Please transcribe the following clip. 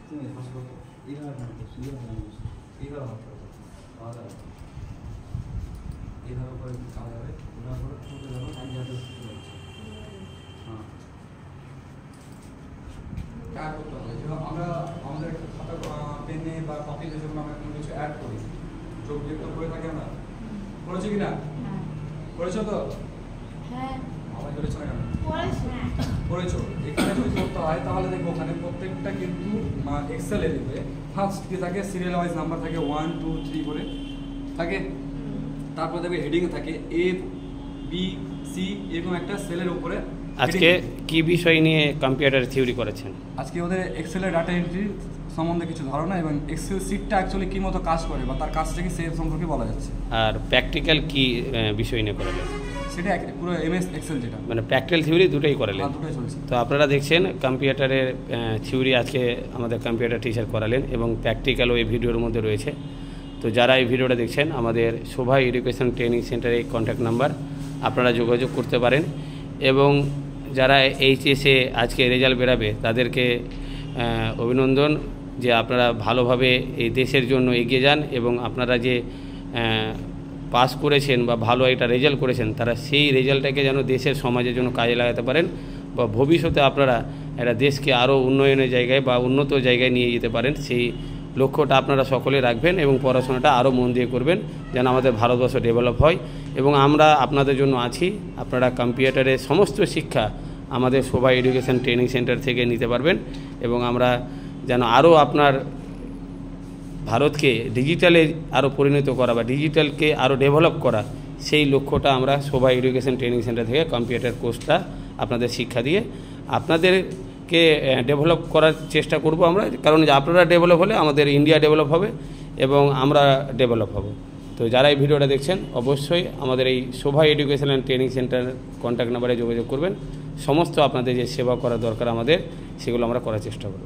আমরা আমাদের খাতা পেনে বা কপিতে যখন আমরা কোনো কিছু অ্যাড করি, যোগ বিয়োগ করে থাকি আমরা, করেছি কিনা? করেছো তো? হ্যাঁ। আমার করেছো না কেন? করেছো। এখানে যদি করতে হয় তাহলে দেখবো ওখানে প্রত্যেকটা কিন্তু এক্সেলে দিবে ফার্স্ট কি থাকে, সিরিয়াল ওয়াইজ নাম্বার থাকে 1 2 3 করে থাকে। তারপর দেখবে হেডিং থাকে এ বি সি, এরকম একটা সেলের উপরে। আজকে কি বিষয় নিয়ে কম্পিউটার থিওরি করেছেন? আজকে ওদের এক্সেলের ডাটা এন্ট্রি সম্বন্ধে কিছু ধারণা এবং এক্সেল শিটটা অ্যাকচুয়ালি কী মতো কাজ করে বা তার কাজটাকে সে সম্পর্কে বলা যাচ্ছে। আর প্র্যাকটিক্যাল কি বিষয় নিয়ে করালেন? সেটা পুরো এমএস এক্সেল যেটা, মানে প্র্যাকটিক্যাল থিওরি দুটোই করালেন? দুটোই চলছে। তো আপনারা দেখছেন কম্পিউটারের থিওরি আজকে আমাদের কম্পিউটার টিচার করালেন এবং প্র্যাকটিক্যালও এই ভিডিওর মধ্যে রয়েছে। তো যারা এই ভিডিওটা দেখছেন, আমাদের শোভা এডুকেশন ট্রেনিং সেন্টারে কন্ট্যাক্ট নাম্বার, আপনারা যোগাযোগ করতে পারেন। এবং যারা এইচএসে আজকে রেজাল্ট বেরাবে তাদেরকে অভিনন্দন যে আপনারা ভালোভাবে এই দেশের জন্য এগিয়ে যান এবং আপনারা যে পাস করেছেন বা ভালো একটা রেজাল্ট করেছেন, তারা সেই রেজাল্টটাকে যেন দেশের সমাজের জন্য কাজে লাগাতে পারেন বা ভবিষ্যতে আপনারা একটা দেশকে আরও উন্নয়নের জায়গায় বা উন্নত জায়গায় নিয়ে যেতে পারেন। সেই লক্ষ্যটা আপনারা সকলে রাখবেন এবং পড়াশোনাটা আরও মন দিয়ে করবেন যেন আমাদের ভারতবর্ষ ডেভেলপ হয়। এবং আমরা আপনাদের জন্য আছি। আপনারা কম্পিউটারের সমস্ত শিক্ষা আমাদের শোভা এডুকেশন ট্রেনিং সেন্টার থেকে নিতে পারবেন এবং আমরা যেন আরও আপনার ভারতকে ডিজিটালে আরও পরিণত করা বা ডিজিটালকে আরও ডেভেলপ করা, সেই লক্ষ্যটা আমরা শোভা এডুকেশন ট্রেনিং সেন্টার থেকে কম্পিউটার কোর্সটা আপনাদের শিক্ষা দিয়ে আপনাদেরকে ডেভেলপ করার চেষ্টা করব আমরা। কারণ আপনারা ডেভেলপ হলে আমাদের ইন্ডিয়া ডেভেলপ হবে এবং আমরা ডেভেলপ হব। তো যারা এই ভিডিওটা দেখছেন অবশ্যই আমাদের এই Shobha education and training centre contact নাম্বারে যোগাযোগ করবেন। সমস্ত আপনাদের যে সেবা করা দরকার আমাদের, সেগুলো আমরা করার চেষ্টা করব।